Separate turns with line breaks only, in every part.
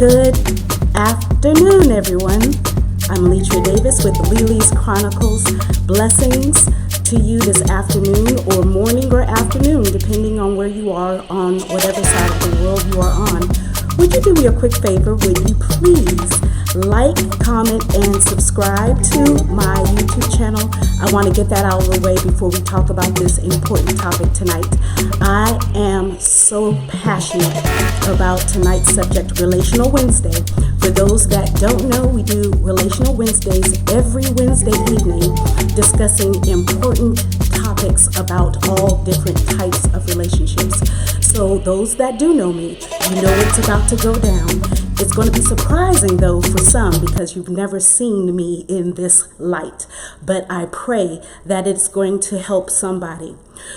Good afternoon, everyone. I'm Leitra Davis with Lily's Chronicles. Blessings to you this afternoon, or morning or afternoon, depending on where you are on whatever side of the world you are on. Would you do me a quick favor? Would you please like, comment, and subscribe to my YouTube channel? I want to get that out of the way before we talk about this important topic tonight. I am so passionate about tonight's subject, Relational Wednesday. For those that don't know, we do Relational Wednesdays every Wednesday evening, discussing important topics about all different types of relationships. So those that do know me, you know what's about to go down. It's going to be surprising, though, for some, because you've never seen me in this light. But I pray that it's going to help somebody.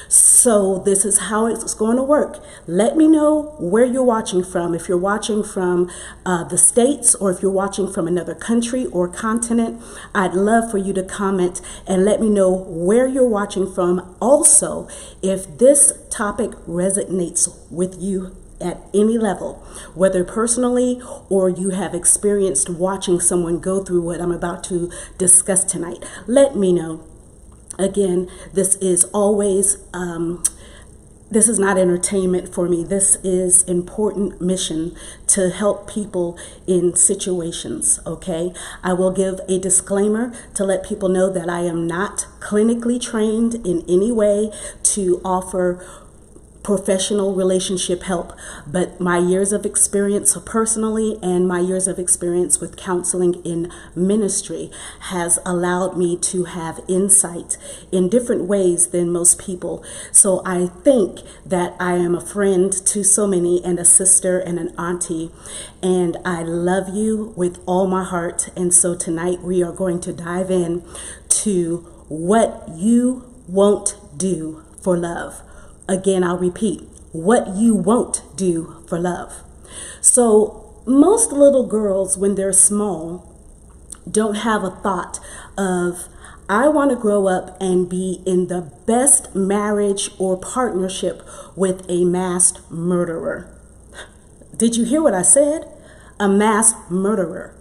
So this is how it's going to work. Let me know where you're watching from. If you're watching from the States, or if you're watching from another country or continent, I'd love for you to comment and let me know where you're watching from. Also, if this topic resonates with you at any level, whether personally or you have experienced watching someone go through what I'm about to discuss tonight, let me know. Again, this is always, this is not entertainment for me. This is important mission to help people in situations, okay? I will give a disclaimer to let people know that I am not clinically trained in any way to offer professional relationship help, but my years of experience personally and my years of experience with counseling in ministry has allowed me to have insight in different ways than most people. So I think that I am a friend to so many, and a sister and an auntie, and I love you with all my heart. And so tonight we are going to dive in to what you won't do for love. Again, I'll repeat, what you won't do for love. So most little girls, when they're small, don't have a thought of, I want to grow up and be in the best marriage or partnership with a mass murderer. Did you hear what I said? A mass murderer.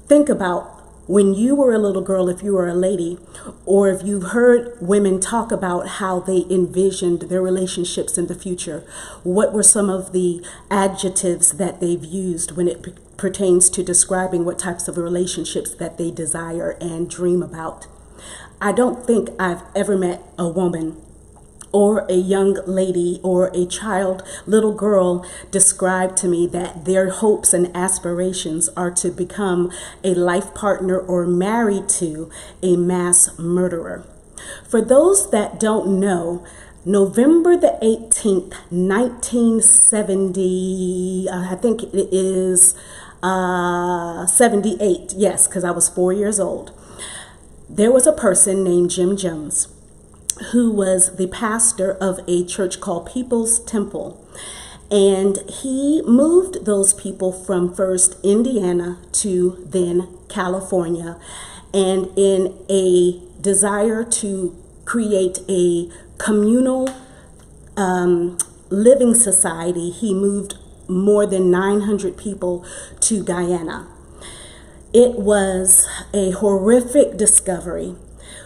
Think about when you were a little girl, if you were a lady, or if you've heard women talk about how they envisioned their relationships in the future, what were some of the adjectives that they've used when it pertains to describing what types of relationships that they desire and dream about? I don't think I've ever met a woman or a young lady or a child, little girl, described to me that their hopes and aspirations are to become a life partner or married to a mass murderer. For those that don't know, November the 18th, 1970, I think it is 78, yes, because I was 4 years old. There was a person named Jim Jones, who was the pastor of a church called People's Temple. And he moved those people from first Indiana to then California. And in a desire to create a communal living society, he moved more than 900 people to Guyana. It was a horrific discovery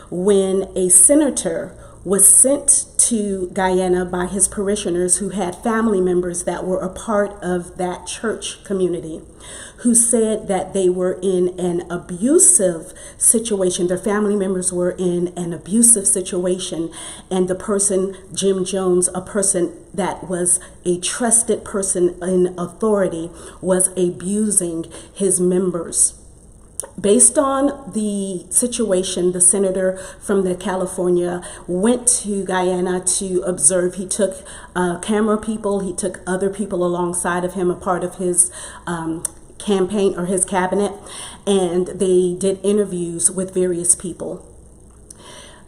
when a senator was sent to Guyana by his parishioners who had family members that were a part of that church community, who said that they were in an abusive situation. Their family members were in an abusive situation, and the person, Jim Jones, a person that was a trusted person in authority, was abusing his members. Based on the situation, the senator from the California went to Guyana to observe. He took camera people, he took other people alongside of him, a part of his campaign or his cabinet, and they did interviews with various people.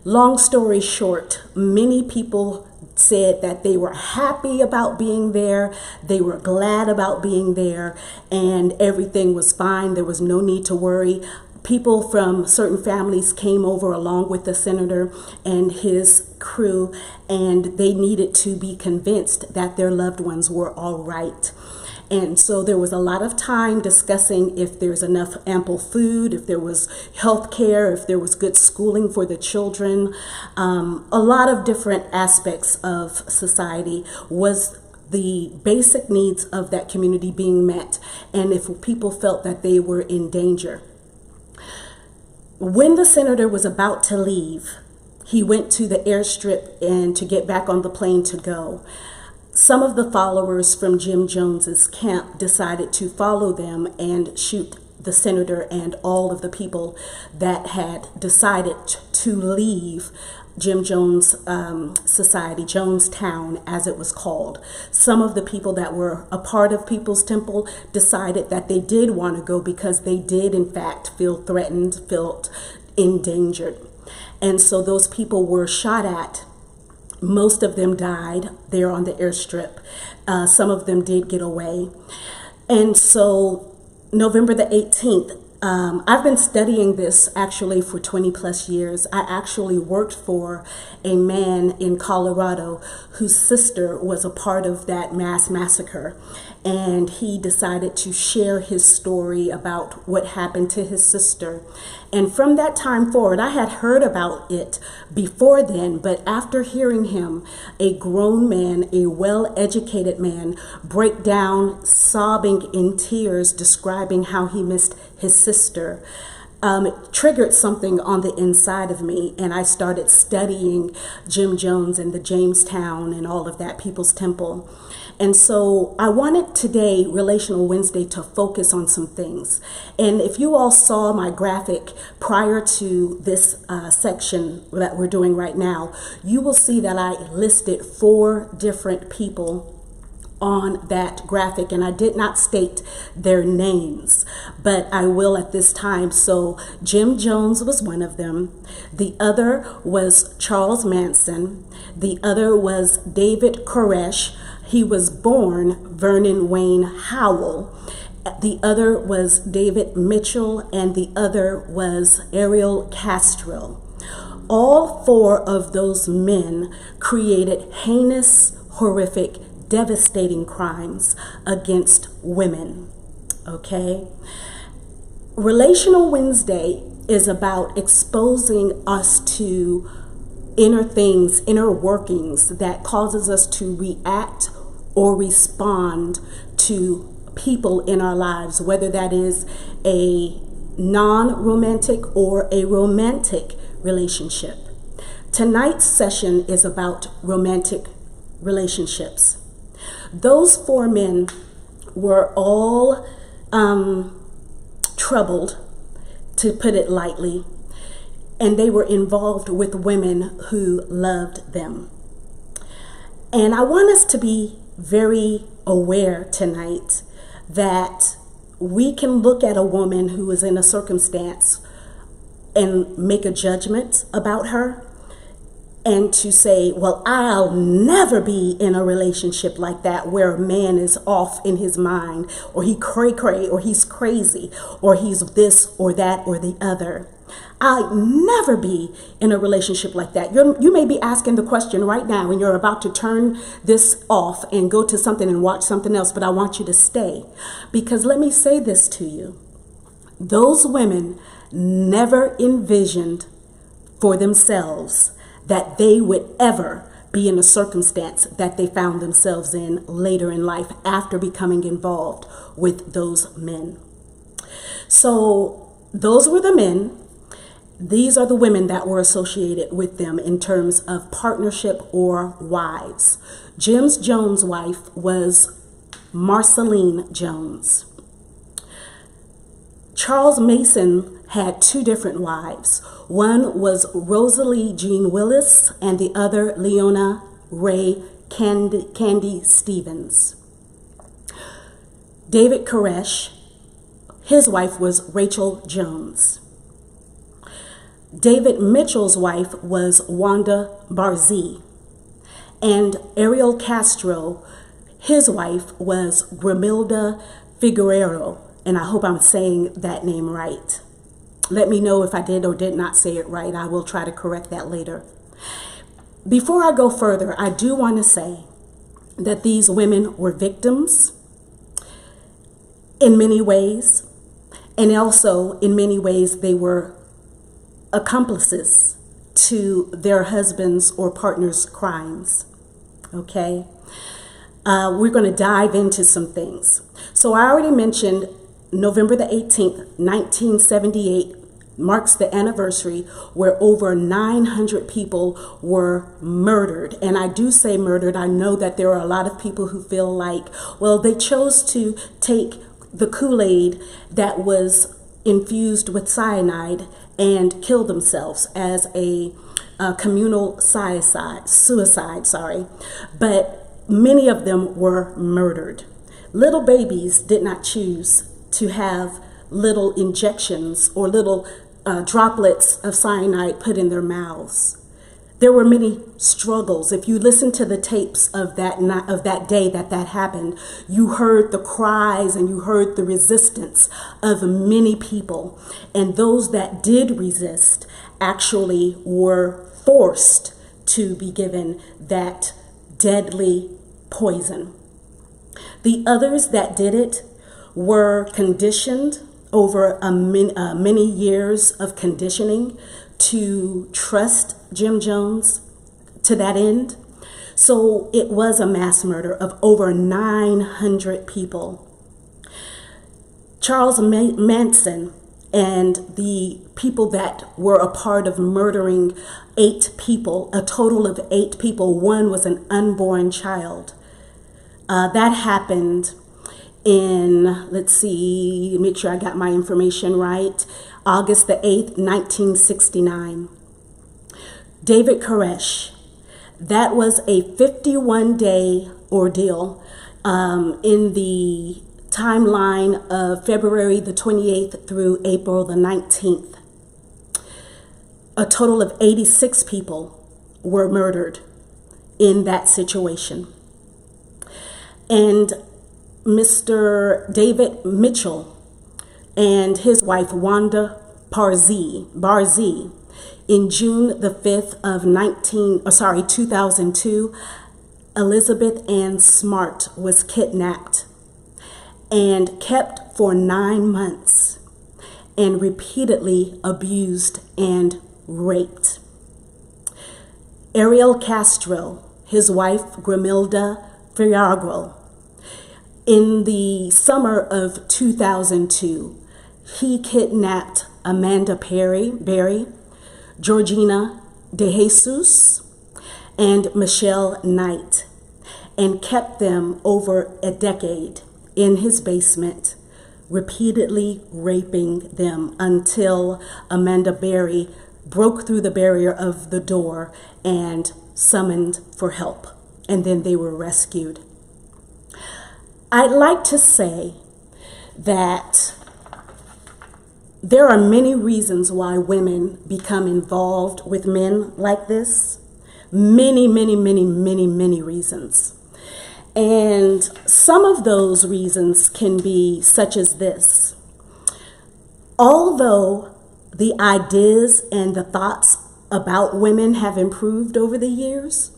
Long story short, many people said that they were happy about being there, they were glad about being there, and everything was fine. There was no need to worry. People from certain families came over along with the senator and his crew, and they needed to be convinced that their loved ones were all right. And so there was a lot of time discussing if there's enough ample food, if there was health care, if there was good schooling for the children. A lot of different aspects of society. Was the basic needs of that community being met, and if people felt that they were in danger. When the senator was about to leave, he went to the airstrip and to get back on the plane to go. Some of the followers from Jim Jones's camp decided to follow them and shoot the senator and all of the people that had decided to leave Jim Jones Society, Jonestown as it was called. Some of the people that were a part of People's Temple decided that they did want to go because they did in fact feel threatened, felt endangered. And so those people were shot at. Most of them died there on the airstrip. Some of them did get away. And so November the 18th, I've been studying this actually for 20 plus years. I actually worked for a man in Colorado whose sister was a part of that mass massacre. And he decided to share his story about what happened to his sister. And from that time forward, I had heard about it before then, but after hearing him, a grown man, a well-educated man, break down sobbing in tears, describing how he missed his sister, it triggered something on the inside of me, and I started studying Jim Jones and the Jamestown and all of that, People's Temple. And so I wanted today, Relational Wednesday, to focus on some things. And if you all saw my graphic prior to this section that we're doing right now, you will see that I listed 4 different people on that graphic, and I did not state their names, but I will at this time. So Jim Jones was one of them. The other was Charles Manson. The other was David Koresh. He was born Vernon Wayne Howell. The other was David Mitchell, and the other was Ariel Castro. All 4 of those men created heinous, horrific, devastating crimes against women, okay? Relational Wednesday is about exposing us to inner things, inner workings that causes us to react or respond to people in our lives, whether that is a non-romantic or a romantic relationship. Tonight's session is about romantic relationships. Those 4 men were all troubled, to put it lightly, and they were involved with women who loved them. And I want us to be very aware tonight that we can look at a woman who is in a circumstance and make a judgment about her, and to say, well, I'll never be in a relationship like that where a man is off in his mind, or he cray-cray, or he's crazy, or he's this or that or the other. I'll never be in a relationship like that. You may be asking the question right now, and you're about to turn this off and go to something and watch something else, but I want you to stay. Because let me say this to you. Those women never envisioned for themselves that they would ever be in a circumstance that they found themselves in later in life after becoming involved with those men. So those were the men. These are the women that were associated with them in terms of partnership or wives. Jim Jones' wife was Marceline Jones. Charles Mason had 2 different wives. One was Rosalie Jean Willis, and the other Leona Ray Candy Stevens. David Koresh, his wife was Rachel Jones. David Mitchell's wife was Wanda Barzee. And Ariel Castro, his wife was Grimilda Figueroa, and I hope I'm saying that name right. Let me know if I did or did not say it right. I will try to correct that later. Before I go further, I do want to say that these women were victims. in many ways. And also, in many ways, they were accomplices to their husbands' or partners' crimes. Okay? We're going to dive into some things. So I already mentioned November the 18th, 1978 marks the anniversary where over 900 people were murdered. And I do say murdered. I know that there are a lot of people who feel like, well, they chose to take the Kool-Aid that was infused with cyanide and kill themselves as a communal suicide. But many of them were murdered. Little babies did not choose to have little injections or little droplets of cyanide put in their mouths. There were many struggles. If you listen to the tapes of that day that happened, you heard the cries and you heard the resistance of many people. And those that did resist actually were forced to be given that deadly poison. The others that did it were conditioned over many years of conditioning to trust Jim Jones to that end. So it was a mass murder of over 900 people. Charles Manson and the people that were a part of murdering 8 people, a total of 8 people, one was an unborn child. That happened in, let's see, make sure I got my information right, August the 8th, 1969. David Koresh, that was a 51-day ordeal in the timeline of February the 28th through April the 19th. A total of 86 people were murdered in that situation. And Mr. David Mitchell and his wife Wanda Barzee, in June the 5th of 2002, Elizabeth Ann Smart was kidnapped and kept for 9 months and repeatedly abused and raped. Ariel Castro, his wife Grimilda Fialgo, in the summer of 2002, he kidnapped Amanda Berry, Georgina DeJesus, and Michelle Knight, and kept them over a decade in his basement, repeatedly raping them until Amanda Berry broke through the barrier of the door and summoned for help, and then they were rescued. I'd like to say that there are many reasons why women become involved with men like this. Many reasons. And some of those reasons can be such as this. Although the ideas and the thoughts about women have improved over the years,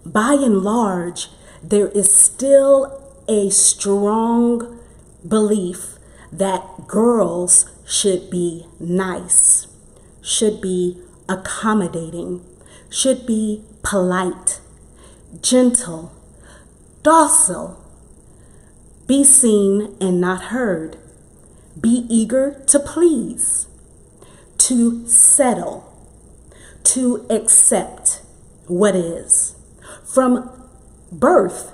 by and large, there is still a strong belief that girls should be nice, should be accommodating, should be polite, gentle, docile, be seen and not heard, be eager to please, to settle, to accept what is. From birth,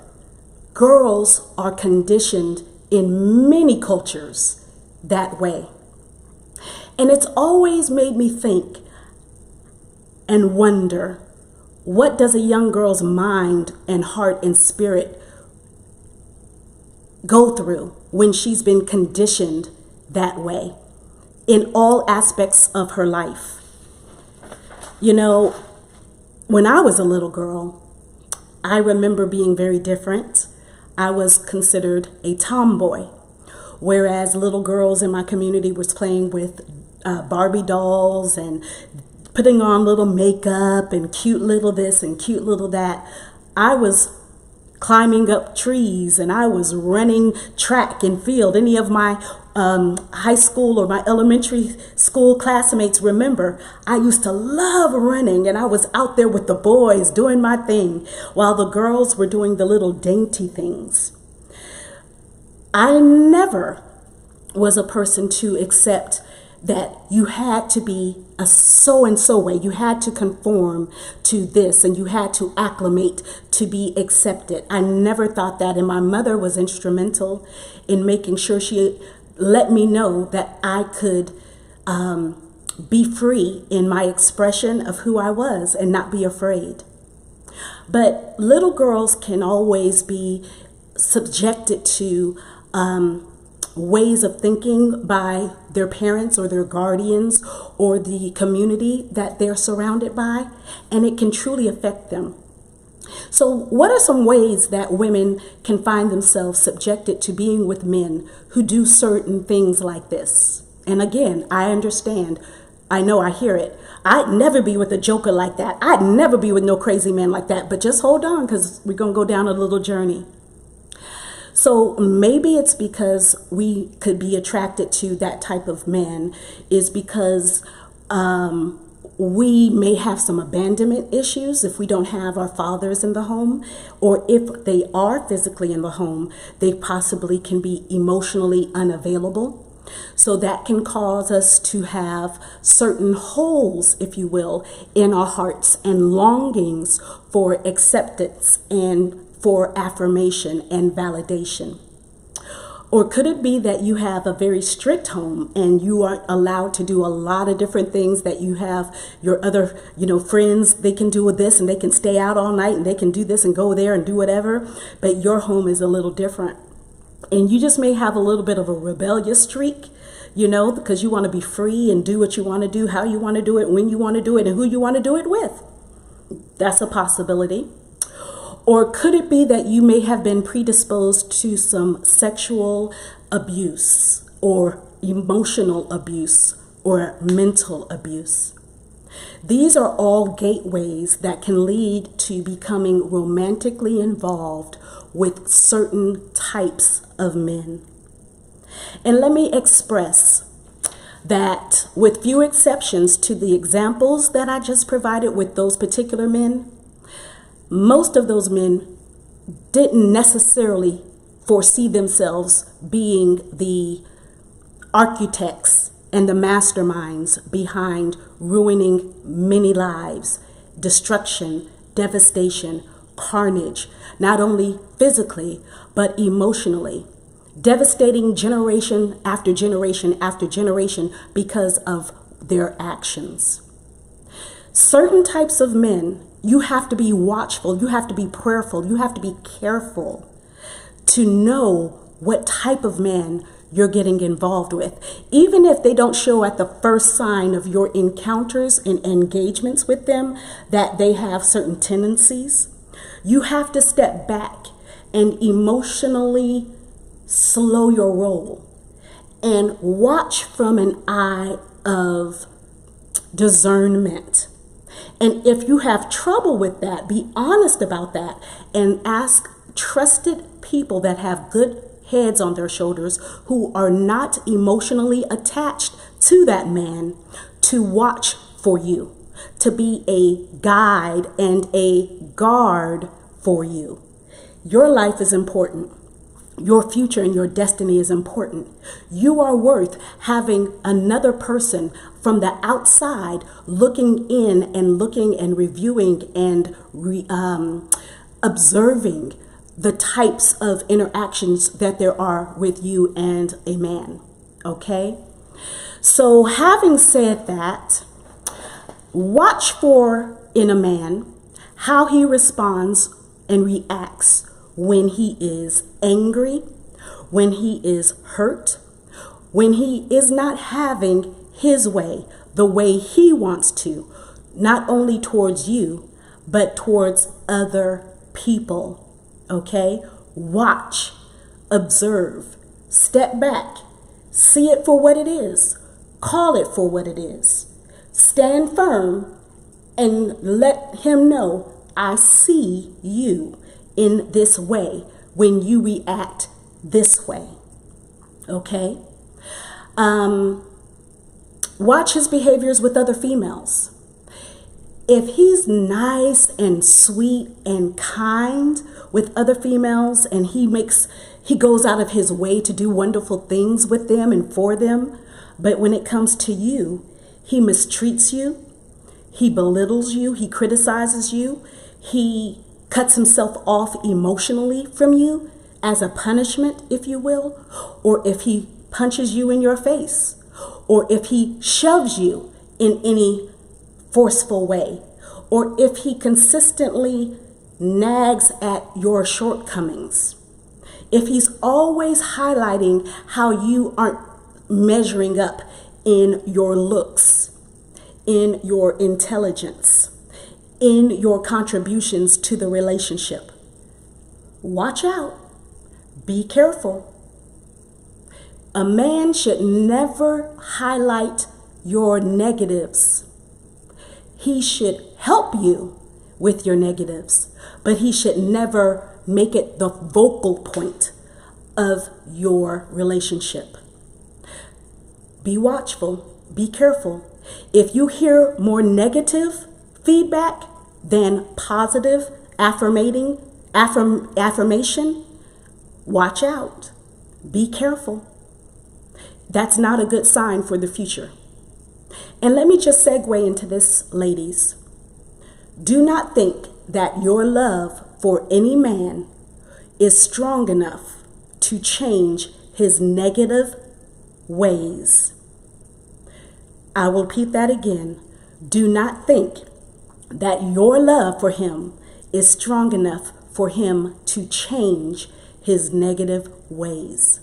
girls are conditioned in many cultures that way. And it's always made me think and wonder, what does a young girl's mind and heart and spirit go through when she's been conditioned that way in all aspects of her life? You know, when I was a little girl, I remember being very different. I was considered a tomboy, whereas little girls in my community was playing with Barbie dolls and putting on little makeup and cute little this and cute little that. I was climbing up trees, and I was running track and field. Any of my high school or my elementary school classmates remember I used to love running, and I was out there with the boys doing my thing while the girls were doing the little dainty things. I never was a person to accept that you had to be a so-and-so way. You had to conform to this, and you had to acclimate to be accepted. I never thought that, and my mother was instrumental in making sure she let me know that I could be free in my expression of who I was and not be afraid. But little girls can always be subjected to ways of thinking by their parents or their guardians or the community that they're surrounded by, and it can truly affect them. So what are some ways that women can find themselves subjected to being with men who do certain things like this? And again, I understand. I know, I hear it. I'd never be with a joker like that. I'd never be with no crazy man like that. But just hold on, because we're going to go down a little journey. So maybe it's because we could be attracted to that type of man is because we may have some abandonment issues if we don't have our fathers in the home, or if they are physically in the home, they possibly can be emotionally unavailable. So that can cause us to have certain holes, if you will, in our hearts and longings for acceptance and for affirmation and validation. Or could it be that you have a very strict home and you aren't allowed to do a lot of different things that you have your other, friends, they can do this and they can stay out all night and they can do this and go there and do whatever, but your home is a little different. And you just may have a little bit of a rebellious streak, because you want to be free and do what you want to do, how you want to do it, when you want to do it, and who you want to do it with. That's a possibility. Or could it be that you may have been predisposed to some sexual abuse or emotional abuse or mental abuse? These are all gateways that can lead to becoming romantically involved with certain types of men. And let me express that with few exceptions to the examples that I just provided with those particular men, most of those men didn't necessarily foresee themselves being the architects and the masterminds behind ruining many lives, destruction, devastation, carnage, not only physically, but emotionally, devastating generation after generation after generation because of their actions. Certain types of men, you have to be watchful, you have to be prayerful, you have to be careful to know what type of man you're getting involved with. Even if they don't show at the first sign of your encounters and engagements with them that they have certain tendencies, you have to step back and emotionally slow your roll and watch from an eye of discernment. And if you have trouble with that, be honest about that and ask trusted people that have good heads on their shoulders who are not emotionally attached to that man to watch for you, to be a guide and a guard for you. Your life is important. Your future and your destiny is important. You are worth having another person from the outside looking in and looking and reviewing and observing the types of interactions that there are with you and a man. Okay? So having said that, watch for in a man how he responds and reacts when he is angry, when he is hurt, when he is not having his way, the way he wants to, not only towards you, but towards other people. Okay? Watch, observe, step back, see it for what it is, call it for what it is, stand firm, and let him know, I see you in this way when you react this way. Okay? Watch his behaviors with other females. If he's nice and sweet and kind with other females, and he goes out of his way to do wonderful things with them and for them, but when it comes to you, he mistreats you, he belittles you, he criticizes you, he cuts himself off emotionally from you as a punishment, if you will, or if he punches you in your face, or if he shoves you in any forceful way, or if he consistently nags at your shortcomings, if he's always highlighting how you aren't measuring up in your looks, in your intelligence, in your contributions to the relationship, watch out. Be careful. A man should never highlight your negatives. He should help you with your negatives, but he should never make it the focal point of your relationship. Be watchful. Be careful. If you hear more negative feedback than positive affirmation, watch out. Be careful. That's not a good sign for the future. And let me just segue into this, ladies. Do not think that your love for any man is strong enough to change his negative ways. I will repeat that again. Do not think that your love for him is strong enough for him to change his negative ways.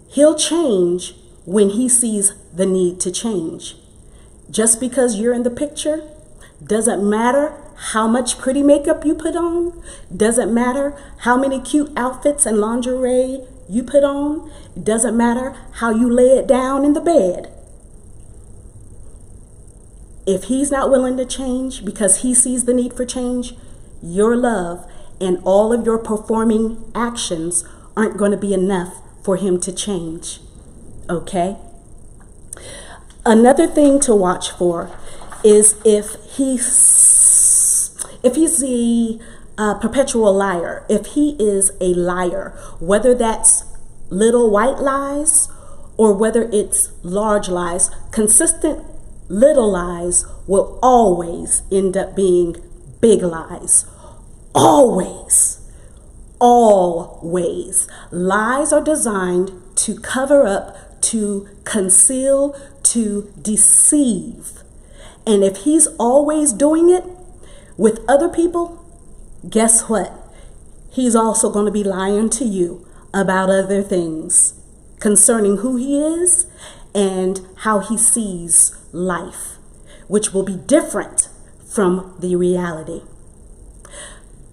He'll change when he sees the need to change. Just because you're in the picture doesn't matter how much pretty makeup you put on, doesn't matter how many cute outfits and lingerie you put on, it doesn't matter how you lay it down in the bed. If he's not willing to change because he sees the need for change, your love and all of your performing actions aren't going to be enough for him to change. Okay? Another thing to watch for is if he's a perpetual liar, if he is a liar, whether that's little white lies or whether it's large lies, consistent little lies will always end up being big lies. Always. Always. Lies are designed to cover up, to conceal, to deceive. And if he's always doing it with other people, guess what? He's also going to be lying to you about other things concerning who he is and how he sees life, which will be different from the reality.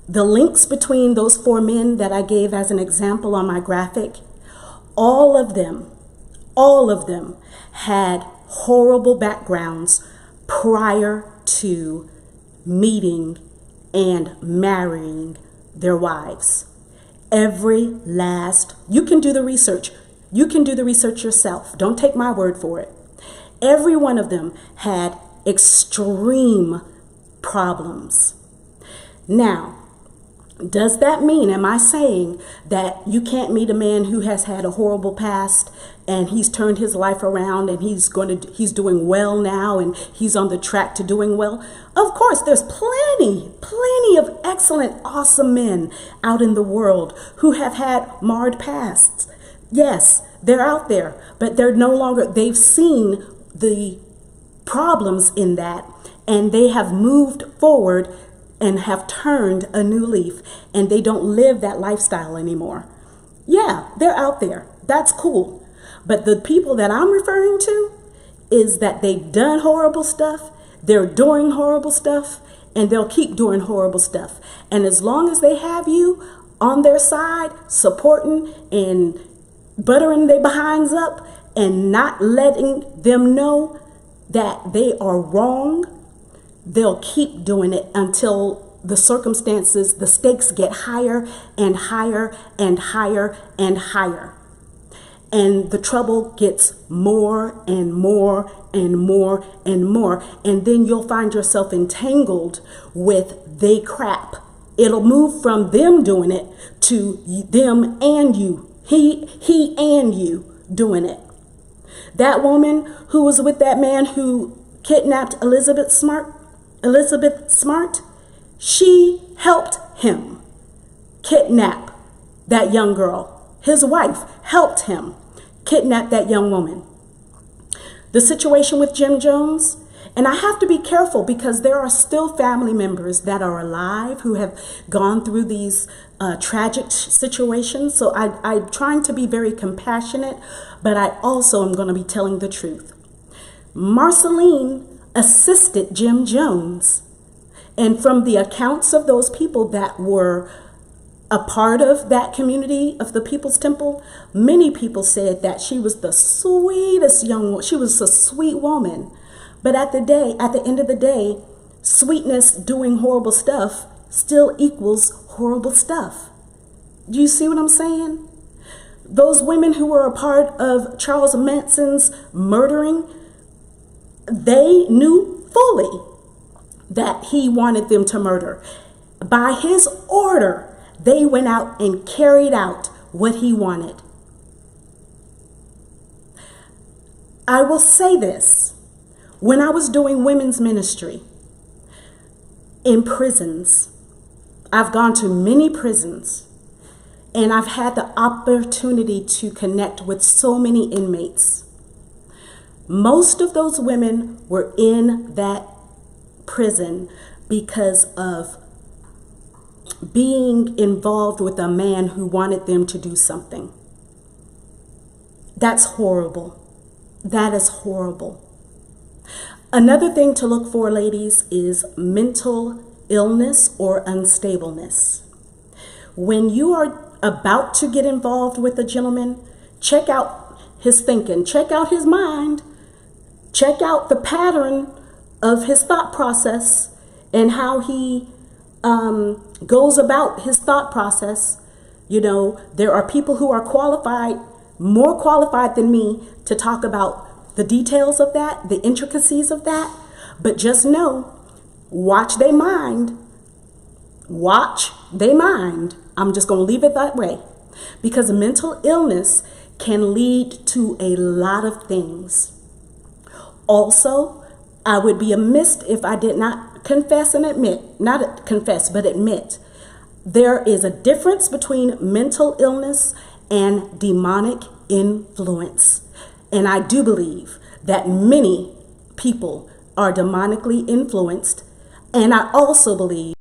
The links between those 4 men that I gave as an example on my graphic, all of them had horrible backgrounds prior to meeting and marrying their wives. Every last, you can do the research. You can do the research yourself. Don't take my word for it. Every one of them had extreme problems. Now, does that mean, am I saying that you can't meet a man who has had a horrible past and he's turned his life around and he's doing well now and he's on the track to doing well? Of course, there's plenty of excellent, awesome men out in the world who have had marred pasts. Yes, they're out there, but they're no longer, they've seen the problems in that and they have moved forward and have turned a new leaf, and they don't live that lifestyle anymore. Yeah, they're out there. That's cool. But the people that I'm referring to is that they've done horrible stuff, they're doing horrible stuff, and they'll keep doing horrible stuff. And as long as they have you on their side, supporting and buttering their behinds up and not letting them know that they are wrong, they'll keep doing it until the circumstances, the stakes get higher and higher and higher and higher. And the trouble gets more and more and more and more. And then you'll find yourself entangled with they crap. It'll move from them doing it to them and you. He and you doing it. That woman who was with that man who kidnapped Elizabeth Smart, she helped him kidnap that young girl. His wife helped him kidnap that young woman. The situation with Jim Jones, and I have to be careful because there are still family members that are alive who have gone through these tragic situations. So I'm trying to be very compassionate, but I also am going to be telling the truth. Marceline assisted Jim Jones. And from the accounts of those people that were a part of that community of the People's Temple, many people said that she was the sweetest she was a sweet woman. But at the end of the day, sweetness doing horrible stuff still equals horrible stuff. Do you see what I'm saying? Those women who were a part of Charles Manson's murdering, they knew fully that he wanted them to murder. By his order, they went out and carried out what he wanted. I will say this. When I was doing women's ministry in prisons, I've gone to many prisons, and I've had the opportunity to connect with so many inmates. Most of those women were in that prison because of being involved with a man who wanted them to do something. That's horrible. That is horrible. Another thing to look for, ladies, is mental illness or unstableness. When you are about to get involved with a gentleman, check out his thinking, check out his mind, check out the pattern of his thought process and how he goes about his thought process. You know, there are people who are more qualified than me to talk about the details of that, the intricacies of that. But just know, watch they mind. Watch they mind. I'm just going to leave it that way. Because mental illness can lead to a lot of things. Also, I would be amiss if I did not confess and admit, not confess, but admit, there is a difference between mental illness and demonic influence. And I do believe that many people are demonically influenced. And I also believe